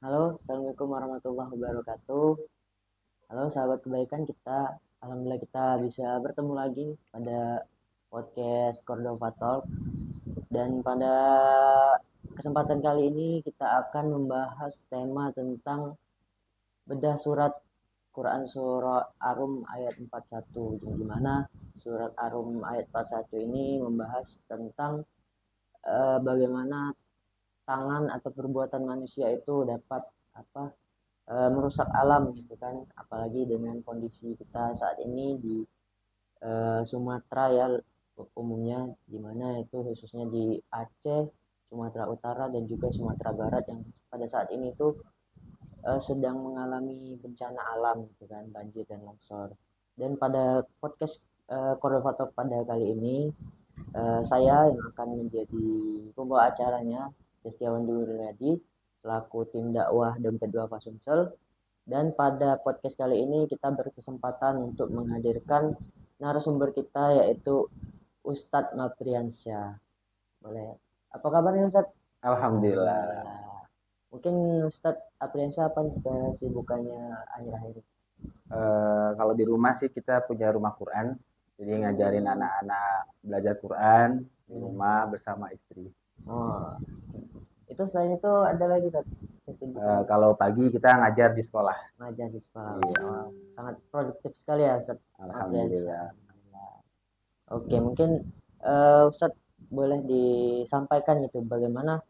Halo, Assalamualaikum warahmatullahi wabarakatuh. Halo sahabat kebaikan kita, Alhamdulillah kita bisa bertemu lagi pada podcast Cordova Talk. Dan pada kesempatan kali ini kita akan membahas tema tentang bedah surat Quran surah Arum ayat 41. Di mana surat Arum ayat 41 ini membahas tentang bagaimana tangan atau perbuatan manusia itu dapat apa merusak alam gitu kan, apalagi dengan kondisi kita saat ini di Sumatera ya, umumnya di mana itu khususnya di Aceh, Sumatera Utara dan juga Sumatera Barat yang pada saat ini tuh sedang mengalami bencana alam gitu kan, banjir dan longsor. Dan pada podcast Kordovato pada kali ini saya yang akan menjadi pembawa acaranya, Destiawan Duryadi, selaku tim dakwah Dompet Duafa Sumsel. Dan pada podcast kali ini kita berkesempatan untuk menghadirkan narasumber kita yaitu Ustadz Mapriansyah. Boleh. Apa kabarnya Ustadz? Alhamdulillah. Alhamdulillah. Mungkin Ustadz Apriansyah apa nih kesibukannya akhir-akhir ini? Kalau di rumah sih kita punya rumah Quran, jadi ngajarin anak-anak belajar Quran di Hmm. rumah bersama istri. Oh, itu selain itu ada lagi Ustadz kesibukan Kalau pagi kita ngajar di sekolah. ngajar di sekolah. Iya, Masya Allah. Sangat produktif sekali ya Ustadz Mapriansyah. alhamdulillah. Oke, mungkin Ustadz boleh disampaikan gitu bagaimana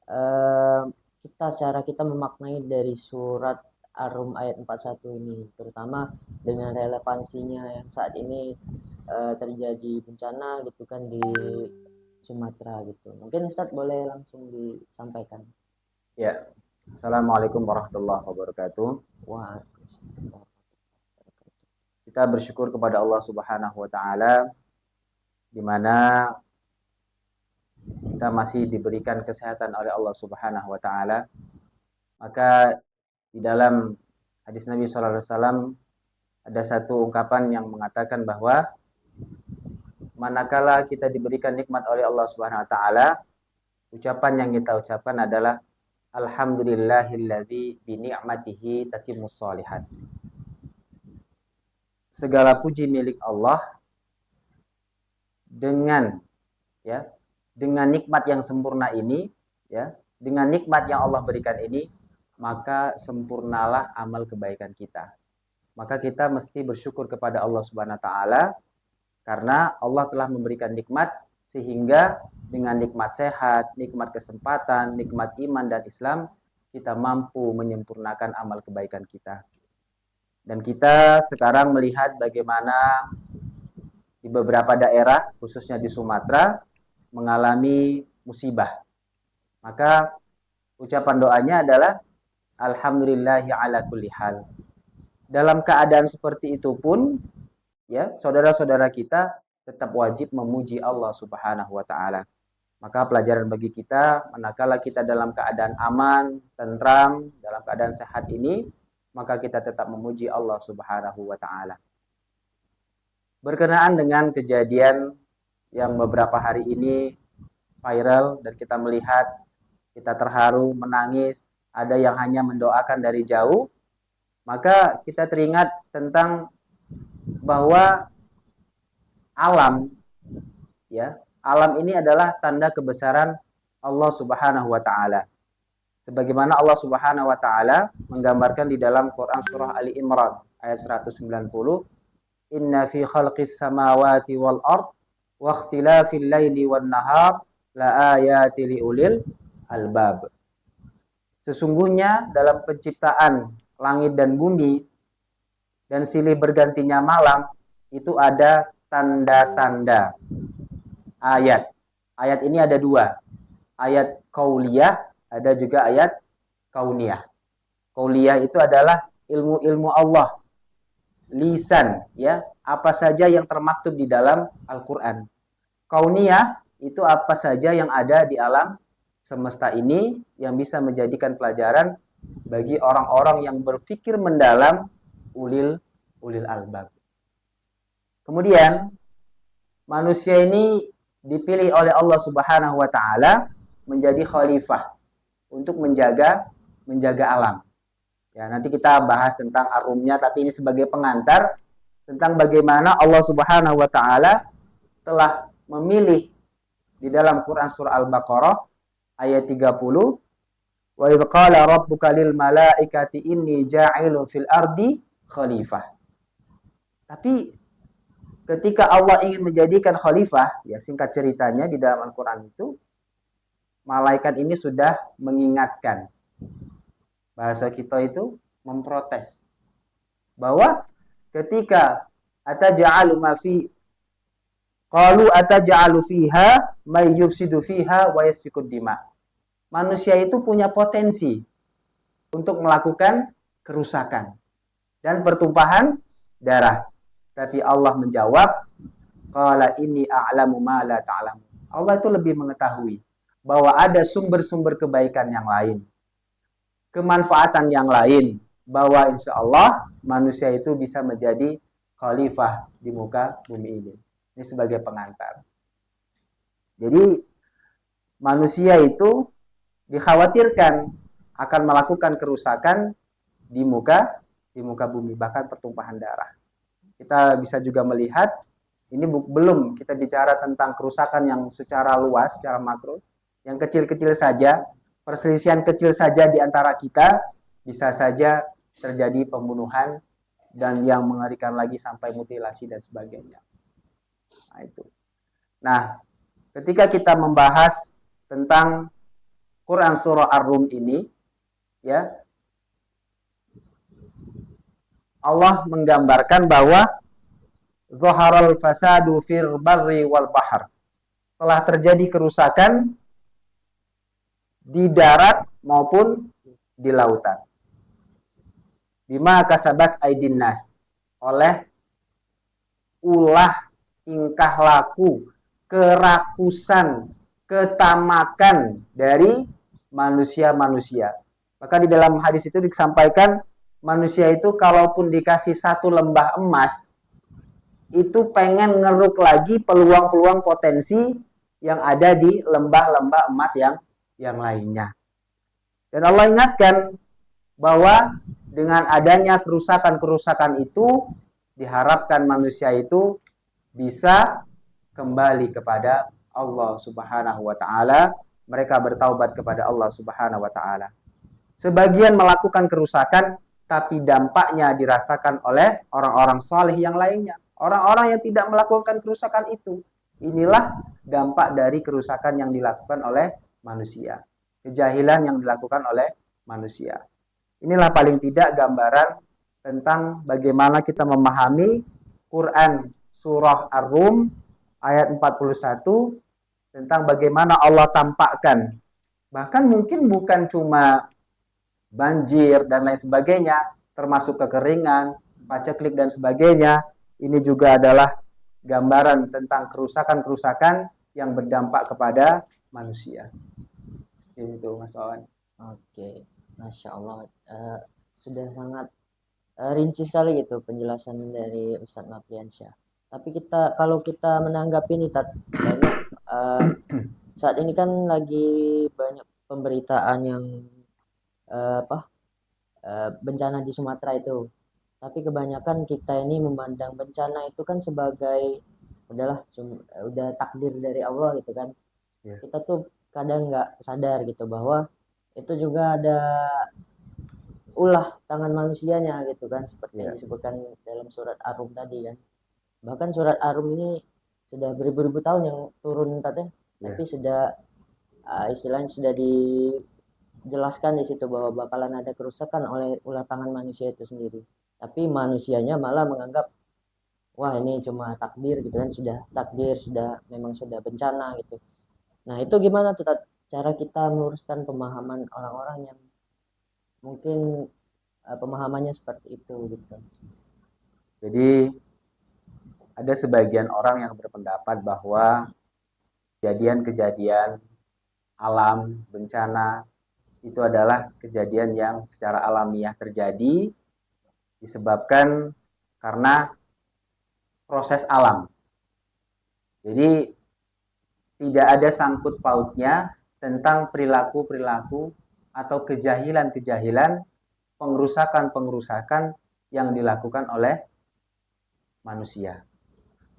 eh, cara kita memaknai dari surat Ar-Rum ayat 41 ini, terutama dengan relevansinya yang saat ini terjadi bencana gitu kan di Sumatera gitu. Mungkin Ustadz boleh langsung disampaikan. Ya, assalamualaikum warahmatullahi wabarakatuh. Wah, Kita bersyukur kepada Allah Subhanahu Wa Taala, di mana kita masih diberikan kesehatan oleh Allah Subhanahu Wa Taala. Maka di dalam hadis Nabi Sallallahu Alaihi Wasallam ada satu ungkapan yang mengatakan bahwa manakala kita diberikan nikmat oleh Allah Subhanahu wa taala, ucapan yang kita ucapkan adalah alhamdulillahilladzi bi ni'matihi tatimmus shalihat. Segala puji milik Allah dengan ya, dengan nikmat yang sempurna ini ya, dengan nikmat yang Allah berikan ini, maka sempurnalah amal kebaikan kita. Maka kita mesti bersyukur kepada Allah Subhanahu wa taala karena Allah telah memberikan nikmat sehingga dengan nikmat sehat, nikmat kesempatan, nikmat iman dan Islam, kita mampu menyempurnakan amal kebaikan kita. Dan kita sekarang melihat bagaimana di beberapa daerah, khususnya di Sumatera, mengalami musibah. Maka ucapan doanya adalah alhamdulillahi ala kulli hal. Dalam keadaan seperti itu pun, ya, saudara-saudara kita tetap wajib memuji Allah Subhanahu wa taala. Maka pelajaran bagi kita, manakala kita dalam keadaan aman, tentram, dalam keadaan sehat ini, maka kita tetap memuji Allah Subhanahu wa taala. Berkenaan dengan kejadian yang beberapa hari ini viral dan kita melihat, kita terharu, menangis, ada yang hanya mendoakan dari jauh, maka kita teringat tentang bahwa alam, ya, alam ini adalah tanda kebesaran Allah Subhanahu wa taala. Sebagaimana Allah Subhanahu wa taala menggambarkan di dalam Quran surah Ali Imran ayat 190, "Inna fi khalqis samawati wal ard wa ikhtilafil laili wan nahar la ayati liulil albab." Sesungguhnya dalam penciptaan langit dan bumi dan silih bergantinya malam itu ada tanda-tanda ayat. Ayat ini ada dua. Ayat kauliyah, ada juga ayat kauniyah. Kauliyah itu adalah ilmu-ilmu Allah, lisan, ya, apa saja yang termaktub di dalam Al-Qur'an. Kauniyah itu apa saja yang ada di alam semesta ini yang bisa menjadikan pelajaran bagi orang-orang yang berpikir mendalam, ulil ulil albab. Kemudian manusia ini dipilih oleh Allah Subhanahu wa taala menjadi khalifah untuk menjaga menjaga alam. Ya, nanti kita bahas tentang arumnya, tapi ini sebagai pengantar tentang bagaimana Allah Subhanahu wa taala telah memilih di dalam Quran surah Al-Baqarah ayat 30, wa idz qala rabbuka lil malaikati inni ja'ilun fil ardi khalifah. Tapi ketika Allah ingin menjadikan khalifah, ya singkat ceritanya di dalam Al-Quran itu, malaikat ini sudah mengingatkan. Bahasa kita itu memprotes. Bahwa ketika ataja'alu ma fi qalu ataja'alu fiha may yufsidu fiha wa yasfikud dima. Manusia itu punya potensi untuk melakukan kerusakan dan pertumpahan darah. Tapi Allah menjawab, qala inni a'lamu ma la ta'lamu. Allah itu lebih mengetahui bahwa ada sumber-sumber kebaikan yang lain, kemanfaatan yang lain, bahwa insya Allah manusia itu bisa menjadi khalifah di muka bumi ini. Ini sebagai pengantar. Jadi manusia itu dikhawatirkan akan melakukan kerusakan di muka bumi, bahkan pertumpahan darah. Kita bisa juga melihat, ini belum kita bicara tentang kerusakan yang secara luas, secara makro, yang kecil-kecil saja, perselisihan kecil saja di antara kita, bisa saja terjadi pembunuhan, dan yang mengerikan lagi sampai mutilasi dan sebagainya. Nah, itu. Nah, ketika kita membahas tentang Quran surah Ar-Rum ini, ya, Allah menggambarkan bahwa zaharal fasadu fil barri wal bahr. Telah terjadi kerusakan di darat maupun di lautan. Bima kasabat aidin nas. Oleh ulah tingkah laku, kerakusan, ketamakan dari manusia-manusia. Maka di dalam hadis itu disampaikan, manusia itu kalaupun dikasih satu lembah emas, itu pengen ngeruk lagi peluang-peluang potensi yang ada di lembah-lembah emas yang lainnya. Dan Allah ingatkan bahwa dengan adanya kerusakan-kerusakan itu, diharapkan manusia itu bisa kembali kepada Allah Subhanahu wa taala, mereka bertaubat kepada Allah Subhanahu wa taala. Sebagian melakukan kerusakan, tapi dampaknya dirasakan oleh orang-orang saleh yang lainnya. Orang-orang yang tidak melakukan kerusakan itu. Inilah dampak dari kerusakan yang dilakukan oleh manusia. Kejahilan yang dilakukan oleh manusia. Inilah paling tidak gambaran tentang bagaimana kita memahami Quran surah Ar-Rum ayat 41, tentang bagaimana Allah tampakkan. Bahkan mungkin bukan cuma banjir dan lain sebagainya, termasuk kekeringan, paceklik dan sebagainya. Ini juga adalah gambaran tentang kerusakan-kerusakan yang berdampak kepada manusia. Itu Mas Wawan. Oke, Masya Allah. Sudah sangat rinci sekali gitu penjelasan dari Ustadz Nopriansyah. Tapi kalau kita menanggapi ini, banyak saat ini kan lagi banyak pemberitaan yang bencana di Sumatera itu. Tapi kebanyakan kita ini memandang bencana itu kan sebagai udah takdir dari Allah gitu kan. Yeah. Kita tuh kadang nggak sadar gitu bahwa itu juga ada ulah tangan manusianya gitu kan, seperti yang disebutkan dalam surat Ar-Rum tadi kan. Bahkan surat Ar-Rum ini sudah beribu-ribu tahun yang turun tapi sudah istilahnya sudah dijelaskan di situ bahwa bakalan ada kerusakan oleh ulah tangan manusia itu sendiri. Tapi manusianya malah menganggap wah ini cuma takdir gitu kan, sudah takdir, memang sudah bencana gitu. Nah, itu gimana tuh cara kita meluruskan pemahaman orang-orang yang mungkin pemahamannya seperti itu gitu. Jadi ada sebagian orang yang berpendapat bahwa kejadian-kejadian alam, bencana, itu adalah kejadian yang secara alamiah terjadi disebabkan karena proses alam. Jadi tidak ada sangkut pautnya tentang perilaku-perilaku atau kejahilan-kejahilan, pengerusakan-pengerusakan yang dilakukan oleh manusia.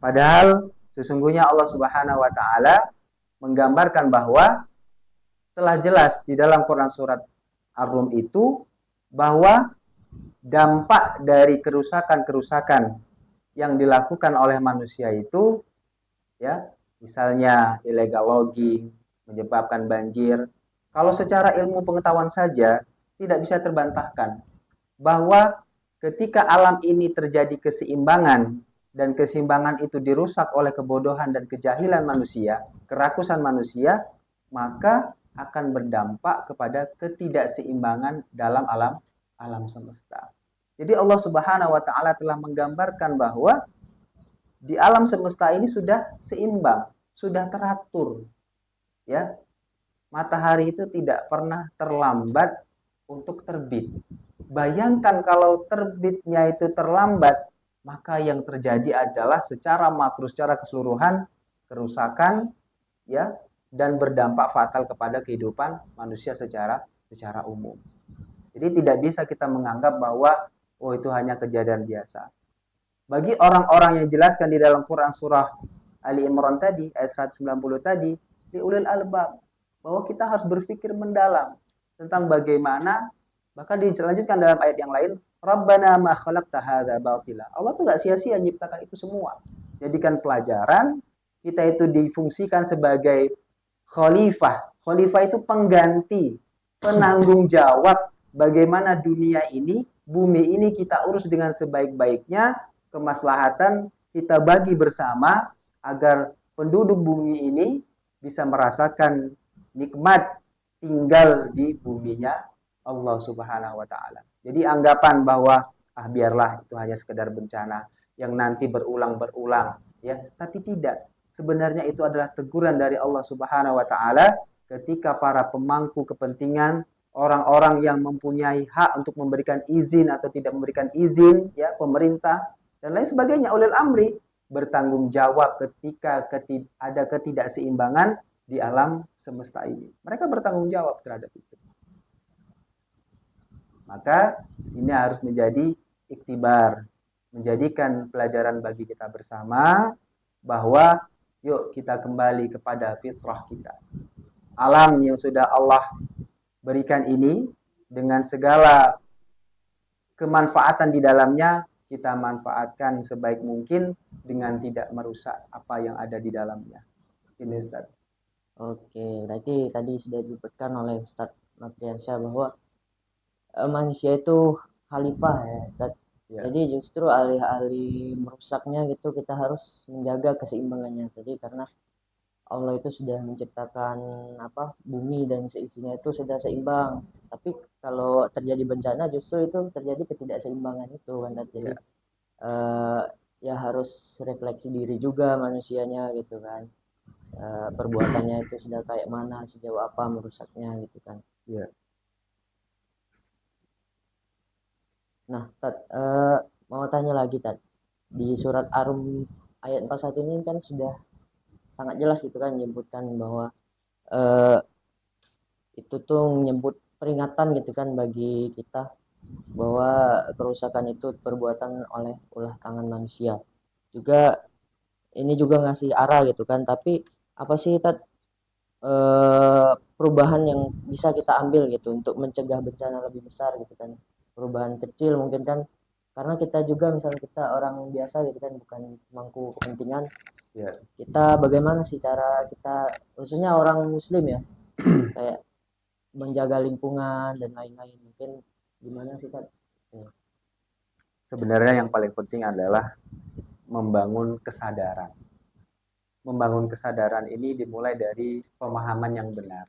Padahal sesungguhnya Allah Subhanahu wa taala menggambarkan bahwa telah jelas di dalam Quran surat Ar-Rum itu bahwa dampak dari kerusakan-kerusakan yang dilakukan oleh manusia itu, ya, misalnya illegal logging menyebabkan banjir. Kalau secara ilmu pengetahuan saja tidak bisa terbantahkan bahwa ketika alam ini terjadi keseimbangan dan keseimbangan itu dirusak oleh kebodohan dan kejahilan manusia, kerakusan manusia, maka akan berdampak kepada ketidakseimbangan dalam alam semesta. Jadi Allah Subhanahu wa taala telah menggambarkan bahwa di alam semesta ini sudah seimbang, sudah teratur, ya. Matahari itu tidak pernah terlambat untuk terbit. Bayangkan kalau terbitnya itu terlambat, maka yang terjadi adalah secara makro, secara keseluruhan kerusakan, ya, dan berdampak fatal kepada kehidupan manusia secara umum. Jadi tidak bisa kita menganggap bahwa oh itu hanya kejadian biasa. Bagi orang-orang yang dijelaskan di dalam Quran surah Ali Imran tadi, ayat 190 tadi, di ulil albab, bahwa kita harus berpikir mendalam tentang bagaimana, bahkan dilanjutkan dalam ayat yang lain, Rabbana ma khalaqta hadza batila. Allah tuh nggak sia-sia menciptakan itu semua. Jadikan pelajaran, kita itu difungsikan sebagai khalifah. Khalifah itu pengganti, penanggung jawab bagaimana dunia ini, bumi ini kita urus dengan sebaik-baiknya, kemaslahatan kita bagi bersama agar penduduk bumi ini bisa merasakan nikmat tinggal di buminya Allah Subhanahu wa taala. Jadi anggapan bahwa biarlah itu hanya sekedar bencana yang nanti berulang-berulang, ya, tapi tidak. Sebenarnya itu adalah teguran dari Allah Subhanahu wa taala ketika para pemangku kepentingan, orang-orang yang mempunyai hak untuk memberikan izin atau tidak memberikan izin, ya, pemerintah dan lain sebagainya, ulil amri, bertanggung jawab ketika ada ketidakseimbangan di alam semesta ini. Mereka bertanggung jawab terhadap itu. Maka ini harus menjadi iktibar, menjadikan pelajaran bagi kita bersama bahwa yuk kita kembali kepada fitrah kita. Alam yang sudah Allah berikan ini dengan segala kemanfaatan di dalamnya, kita manfaatkan sebaik mungkin dengan tidak merusak apa yang ada di dalamnya. Ini Ustaz. Oke, berarti tadi sudah disebutkan oleh Ustadz Nopriansyah bahwa manusia itu khalifah ya, Ustadz. Ya. Jadi justru alih-alih merusaknya gitu kita harus menjaga keseimbangannya. Jadi karena Allah itu sudah menciptakan bumi dan seisinya itu sudah seimbang. Tapi kalau terjadi bencana justru itu terjadi ketidakseimbangan itu kan. Jadi ya harus refleksi diri juga manusianya gitu kan. Perbuatannya itu sudah kayak mana, sejauh apa merusaknya gitu kan. Ya. Nah, mau tanya lagi di surat Ar-Rum ayat 41 ini kan sudah sangat jelas gitu kan menyebutkan bahwa itu tuh menyebut peringatan gitu kan bagi kita bahwa kerusakan itu perbuatan oleh ulah tangan manusia. Juga ini juga ngasih arah gitu kan, tapi apa sih perubahan yang bisa kita ambil gitu untuk mencegah bencana lebih besar gitu kan. Perubahan kecil mungkin kan karena kita juga misalnya kita orang biasa gitu kan bukan pemangku kepentingan. Ya. Kita bagaimana sih cara kita khususnya orang muslim ya kayak menjaga lingkungan dan lain-lain, mungkin gimana sih Kak? Sebenarnya yang paling penting adalah membangun kesadaran. Membangun kesadaran ini dimulai dari pemahaman yang benar.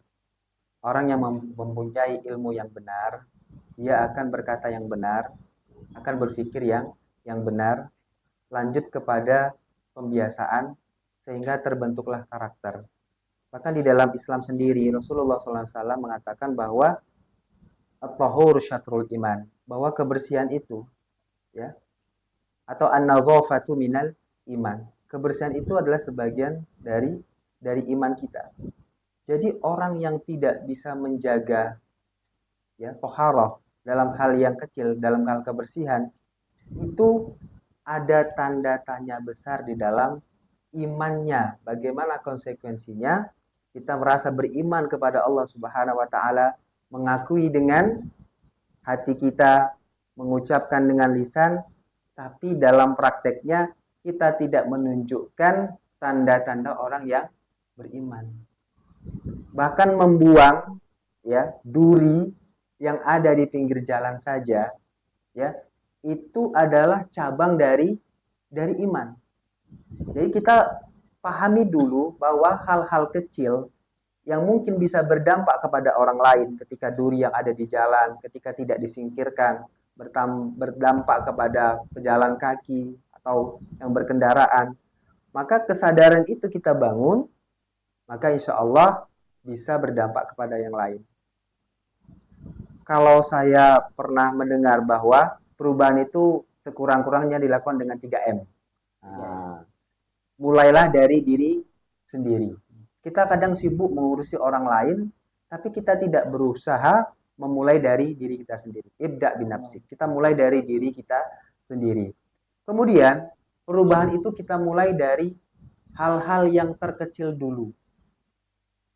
Orang yang mempunyai ilmu yang benar, dia akan berkata yang benar, akan berpikir yang benar, lanjut kepada pembiasaan sehingga terbentuklah karakter. Bahkan di dalam Islam sendiri Rasulullah SAW mengatakan bahwa at-tahur syatrul iman, bahwa kebersihan itu, ya, atau an-nadhafatu minal iman. Kebersihan itu adalah sebagian dari iman kita. Jadi orang yang tidak bisa menjaga ya, toharoh, dalam hal yang kecil, dalam hal kebersihan, itu ada tanda tanya besar di dalam imannya. Bagaimana konsekuensinya? Kita merasa beriman kepada Allah Subhanahu wa taala, mengakui dengan hati kita, mengucapkan dengan lisan, tapi dalam prakteknya kita tidak menunjukkan tanda-tanda orang yang beriman. Bahkan membuang ya duri yang ada di pinggir jalan saja, ya, itu adalah cabang dari iman. Jadi kita pahami dulu bahwa hal-hal kecil yang mungkin bisa berdampak kepada orang lain ketika duri yang ada di jalan, ketika tidak disingkirkan, berdampak kepada pejalan kaki atau yang berkendaraan. Maka kesadaran itu kita bangun, maka insya Allah bisa berdampak kepada yang lain. Kalau saya pernah mendengar bahwa perubahan itu sekurang-kurangnya dilakukan dengan 3M. Nah, mulailah dari diri sendiri. Kita kadang sibuk mengurusi orang lain, tapi kita tidak berusaha memulai dari diri kita sendiri. Ibda binafsik. Kita mulai dari diri kita sendiri. Kemudian, perubahan itu kita mulai dari hal-hal yang terkecil dulu.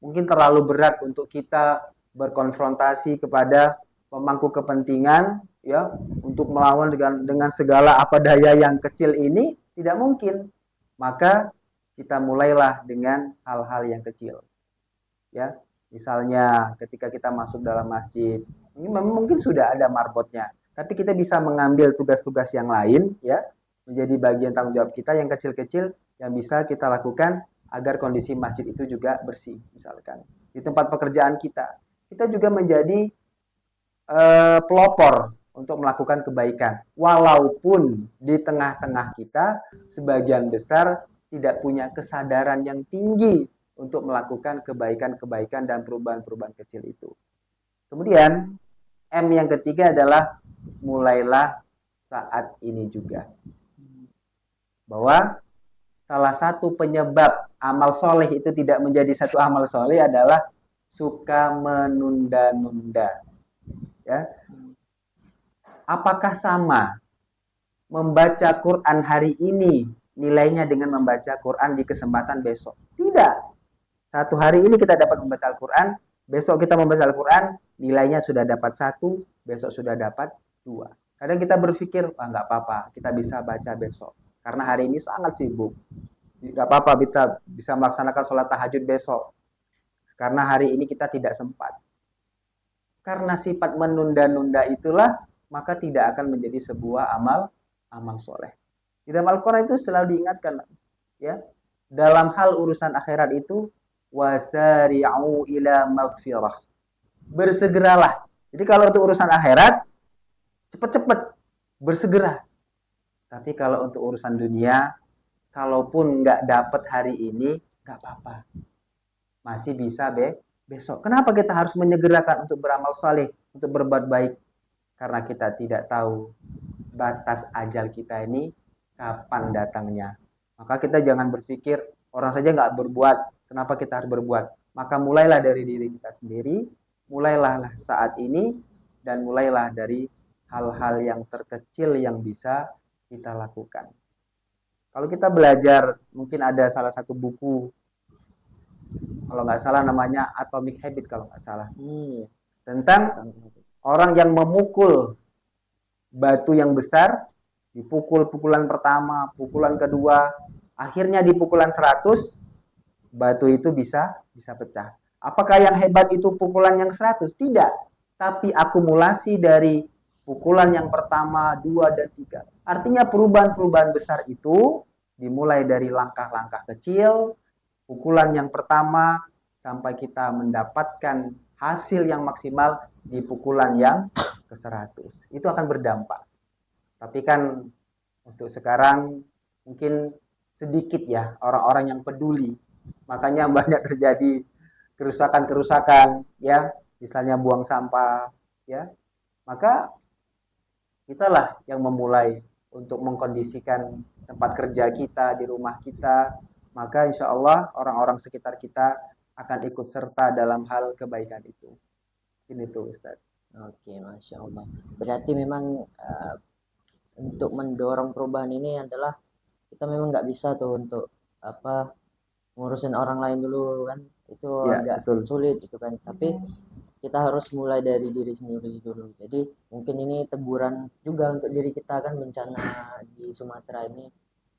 Mungkin terlalu berat untuk kita berkonfrontasi kepada pemangku kepentingan, ya, untuk melawan dengan segala apa daya yang kecil ini tidak mungkin. Maka kita mulailah dengan hal-hal yang kecil, ya. Misalnya ketika kita masuk dalam masjid, ini mungkin sudah ada marbotnya, tapi kita bisa mengambil tugas-tugas yang lain, ya, menjadi bagian tanggung jawab kita yang kecil-kecil yang bisa kita lakukan agar kondisi masjid itu juga bersih. Misalkan di tempat pekerjaan kita juga menjadi pelopor untuk melakukan kebaikan. Walaupun di tengah-tengah kita sebagian besar tidak punya kesadaran yang tinggi untuk melakukan kebaikan-kebaikan dan perubahan-perubahan kecil itu. Kemudian M yang ketiga adalah mulailah saat ini juga. Bahwa salah satu penyebab amal soleh itu tidak menjadi satu amal soleh adalah suka menunda-nunda. Ya, apakah sama membaca Quran hari ini nilainya dengan membaca Quran di kesempatan besok? Tidak. Satu hari ini kita dapat membaca Al-Quran, besok kita membaca Al-Quran, nilainya sudah dapat 1, besok sudah dapat 2. Kadang kita berpikir, nggak apa-apa, kita bisa baca besok. Karena hari ini sangat sibuk. Nggak apa-apa, kita bisa melaksanakan sholat tahajud besok. Karena hari ini kita tidak sempat. Karena sifat menunda-nunda itulah, maka tidak akan menjadi sebuah amal soleh. Di dalam Al-Quran itu selalu diingatkan, ya, dalam hal urusan akhirat itu, wasari'u ila maghfirah. Bersegeralah. Jadi kalau untuk urusan akhirat, cepat-cepat, bersegera. Tapi kalau untuk urusan dunia, kalaupun nggak dapat hari ini, nggak apa-apa. Masih bisa besok. Kenapa kita harus menyegerakan untuk beramal saleh, untuk berbuat baik? Karena kita tidak tahu batas ajal kita ini kapan datangnya. Maka kita jangan berpikir orang saja nggak berbuat, kenapa kita harus berbuat? Maka mulailah dari diri kita sendiri, mulailah saat ini, dan mulailah dari hal-hal yang terkecil yang bisa kita lakukan. Kalau kita belajar, mungkin ada salah satu buku, kalau nggak salah namanya Atomic Habit kalau nggak salah, tentang orang yang memukul batu yang besar, dipukul pukulan pertama, pukulan kedua, akhirnya di pukulan 100, batu itu bisa pecah. Apakah yang hebat itu pukulan yang 100? Tidak. Tapi akumulasi dari pukulan yang pertama, 2, dan 3. Artinya perubahan-perubahan besar itu dimulai dari langkah-langkah kecil, pukulan yang pertama, sampai kita mendapatkan hasil yang maksimal di pukulan yang ke-100. Itu akan berdampak. Tapi kan untuk sekarang mungkin sedikit ya orang-orang yang peduli. Makanya banyak terjadi kerusakan-kerusakan, ya, misalnya buang sampah, ya. Maka kitalah yang memulai untuk mengkondisikan tempat kerja kita, di rumah kita. Maka insya Allah orang-orang sekitar kita akan ikut serta dalam hal kebaikan itu. Ini tuh Ustaz. Oke, Masya Allah. Berarti memang untuk mendorong perubahan ini adalah kita memang nggak bisa tuh untuk apa ngurusin orang lain dulu kan, itu Ya, agak betul. sulit gitu kan. Tapi kita harus mulai dari diri sendiri dulu. Jadi mungkin ini teguran juga untuk diri kita kan, bencana di Sumatera ini,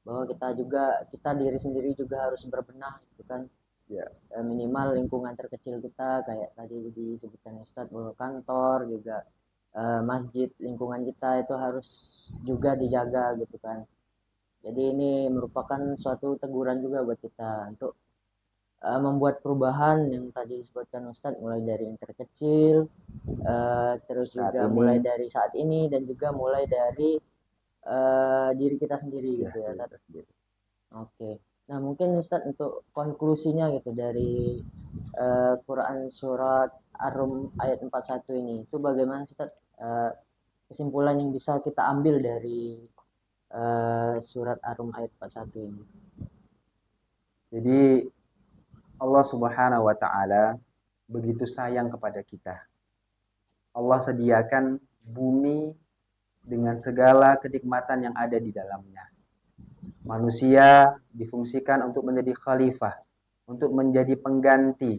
bahwa kita diri sendiri juga harus berbenah gitu kan. Ya, Minimal lingkungan terkecil kita kayak tadi disebutkan Ustadz, bahwa kantor juga, masjid, lingkungan kita itu harus juga dijaga gitu kan. Jadi ini merupakan suatu teguran juga buat kita untuk membuat perubahan yang tadi disebutkan Ustadz, mulai dari yang terkecil, terus saat juga mulai ini dari saat ini, dan juga mulai dari diri kita sendiri ya gitu ya diri Ustadz. kita sendiri. Oke. Nah mungkin Ustadz untuk konklusinya gitu dari Quran surat Ar-Rum ayat 41 ini, itu bagaimana Ustadz, kesimpulan yang bisa kita ambil dari surat Ar-Rum ayat 41 ini? Jadi Allah Subhanahu wa taala begitu sayang kepada kita. Allah sediakan bumi dengan segala kenikmatan yang ada di dalamnya. Manusia difungsikan untuk menjadi khalifah, untuk menjadi pengganti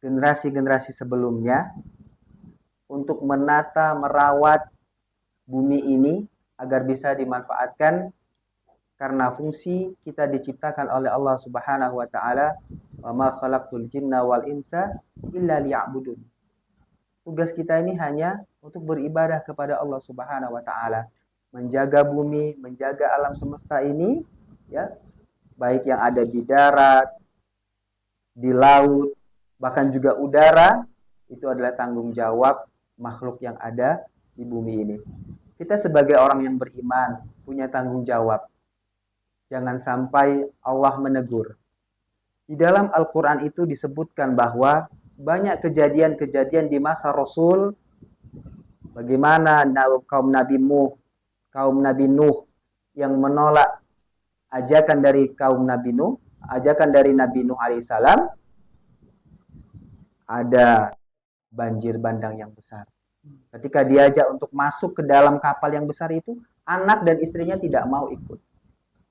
generasi-generasi sebelumnya, untuk menata, merawat bumi ini agar bisa dimanfaatkan karena fungsi kita diciptakan oleh Allah Subhanahu wa taala, wa ma khalaqtul jinna wal insa illa liya'budun. Tugas kita ini hanya untuk beribadah kepada Allah Subhanahu wa taala, menjaga bumi, menjaga alam semesta ini, ya, baik yang ada di darat, di laut, bahkan juga udara, itu adalah tanggung jawab makhluk yang ada di bumi ini. Kita sebagai orang yang beriman punya tanggung jawab. Jangan sampai Allah menegur. Di dalam Al-Quran itu disebutkan bahwa banyak kejadian-kejadian di masa Rasul, bagaimana kaum Nabi Nuh yang menolak ajakan dari kaum Nabi Nuh, ajakan dari Nabi Nuh alaihissalam, ada banjir bandang yang besar. Ketika diajak untuk masuk ke dalam kapal yang besar itu, anak dan istrinya tidak mau ikut.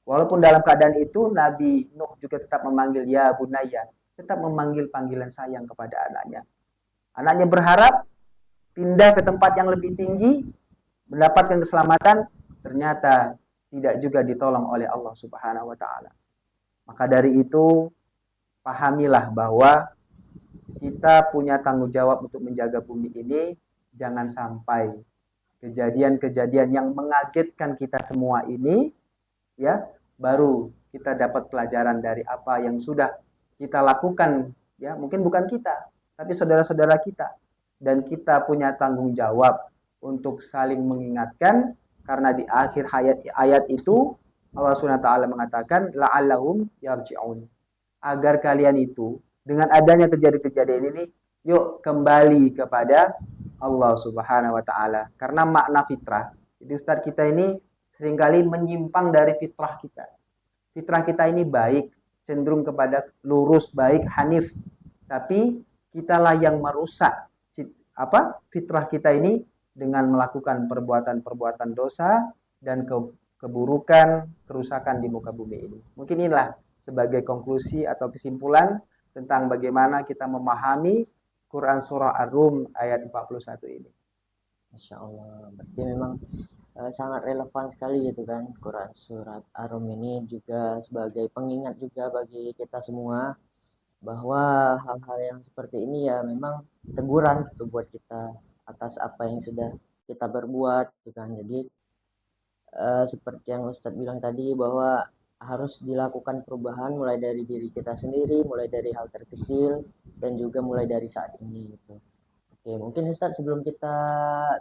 Walaupun dalam keadaan itu Nabi Nuh juga tetap memanggil ya bunaya, tetap memanggil panggilan sayang kepada anaknya. Anaknya berharap pindah ke tempat yang lebih tinggi, mendapatkan keselamatan, ternyata tidak juga ditolong oleh Allah Subhanahu wa taala. Maka dari itu, pahamilah bahwa kita punya tanggung jawab untuk menjaga bumi ini. Jangan sampai kejadian-kejadian yang mengagetkan kita semua ini, ya, baru kita dapat pelajaran dari apa yang sudah kita lakukan, ya, mungkin bukan kita, tapi saudara-saudara kita, dan kita punya tanggung jawab untuk saling mengingatkan, karena di akhir ayat itu Allah Subhanahu wa taala mengatakan la'allahum yarji'un, agar kalian itu dengan adanya kejadian-kejadian ini, yuk kembali kepada Allah Subhanahu wa taala. Karena makna fitrah, jadi Ustaz, kita ini seringkali menyimpang dari fitrah kita. Fitrah kita ini baik, cenderung kepada lurus, baik, hanif. Tapi kitalah yang merusak fitrah kita ini dengan melakukan perbuatan-perbuatan dosa dan keburukan, kerusakan di muka bumi ini. Mungkin inilah sebagai konklusi atau kesimpulan tentang bagaimana kita memahami Quran Surah Ar-Rum ayat 41 ini. Masya Allah. Berarti memang sangat relevan sekali gitu kan, Quran surat Ar-Rum ini juga sebagai pengingat juga bagi kita semua, bahwa hal-hal yang seperti ini ya memang teguran gitu buat kita atas apa yang sudah kita berbuat gitu kan. Jadi seperti yang Ustadz bilang tadi, bahwa harus dilakukan perubahan mulai dari diri kita sendiri, mulai dari hal terkecil, dan juga mulai dari saat ini gitu. Oke, mungkin Ustadz sebelum kita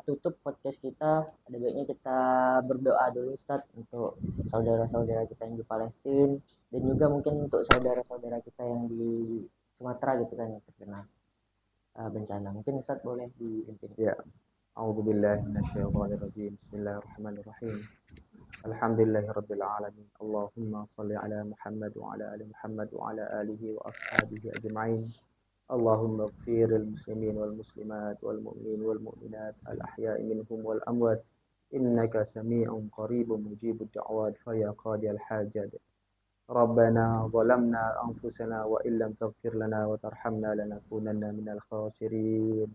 tutup podcast kita, ada baiknya kita berdoa dulu Ustadz untuk saudara-saudara kita yang di Palestina, dan juga mungkin untuk saudara-saudara kita yang di Sumatera gitu kan, yang terkena bencana. Mungkin Ustadz boleh dipimpin. Ya, a'udzubillahi minasyaitonirrajim. Bismillahirrahmanirrahim. Alhamdulillahirabbil alamin. Allahumma shalli ala Muhammad wa ala ali Muhammad wa ala alihi wa ashabihi ajma'in. اللهم اغفر للمسلمين والمسلمات والمؤمنين والمؤمنات الأحياء منهم والأموات إنك سميع قريب مجيب الدعوات فيا قاضي الحاجات ربنا ظلمنا أنفسنا وإن لم تغفر لنا وترحمنا لنكونن من الخاسرين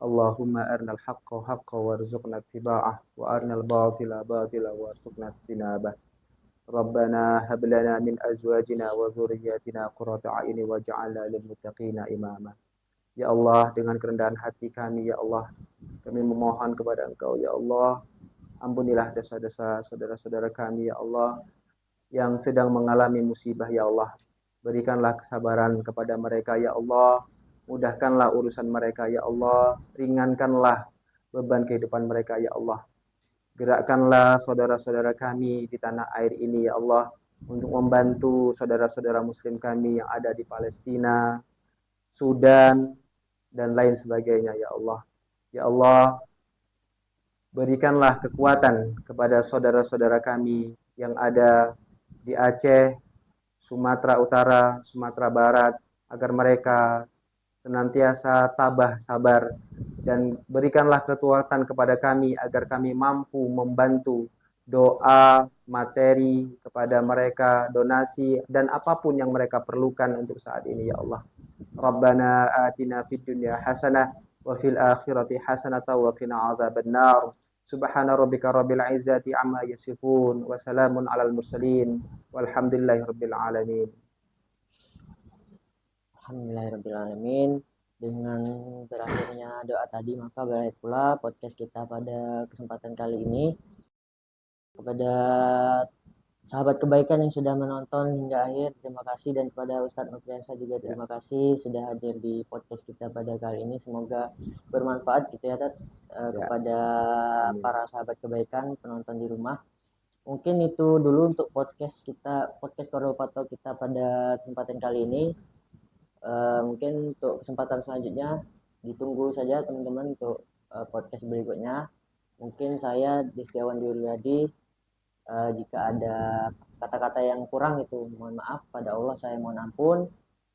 اللهم أرنا الحق حقا وارزقنا اتباعه وأرنا الباطل باطلا وارزقنا اجتنابه ربنا هب لنا من أزواجنا وذرياتنا قرة أعين واجعلنا للمتقين إماما. Ya Allah, dengan kerendahan hati kami, ya Allah, kami memohon kepada Engkau, ya Allah, ampunilah dosa-dosa saudara-saudara kami, ya Allah, yang sedang mengalami musibah, ya Allah. Berikanlah kesabaran kepada mereka, ya Allah. Mudahkanlah urusan mereka, ya Allah. Ringankanlah beban kehidupan mereka, ya Allah. Gerakkanlah saudara-saudara kami di tanah air ini, ya Allah, untuk membantu saudara-saudara muslim kami yang ada di Palestina, Sudan, dan lain sebagainya, ya Allah. Ya Allah, berikanlah kekuatan kepada saudara-saudara kami yang ada di Aceh, Sumatera Utara, Sumatera Barat, agar mereka senantiasa tabah, sabar, dan berikanlah kekuatan kepada kami agar kami mampu membantu doa, materi kepada mereka, donasi, dan apapun yang mereka perlukan untuk saat ini, ya Allah. Rabbana atina fid dunya hasanah wa fil akhirati hasanah wa qina adzabannar. Subhana rabbika rabbil izzati amma yasifun wa salamun alal mursalin walhamdulillahi rabbil alamin. Alhamdulillahirrahmanirrahim. Dengan berakhirnya doa tadi, maka berakhir pula podcast kita pada kesempatan kali ini. Kepada sahabat kebaikan yang sudah menonton hingga akhir, terima kasih. Dan kepada Ustadz Nofriansah juga terima kasih sudah hadir di podcast kita pada kali ini. Semoga bermanfaat gitu ya, Tats, kepada para sahabat kebaikan penonton di rumah. Mungkin itu dulu untuk podcast kita, podcast Kordofato kita pada kesempatan kali ini. Mungkin untuk kesempatan selanjutnya ditunggu saja teman-teman untuk podcast berikutnya. Mungkin saya Destiawan Duryadi, jika ada kata-kata yang kurang itu mohon maaf, pada Allah saya mohon ampun.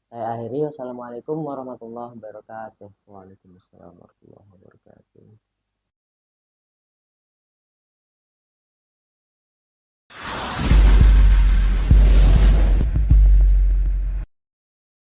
Saya akhiri, wassalamualaikum warahmatullahi wabarakatuh. Waalaikumsalam warahmatullahi wabarakatuh.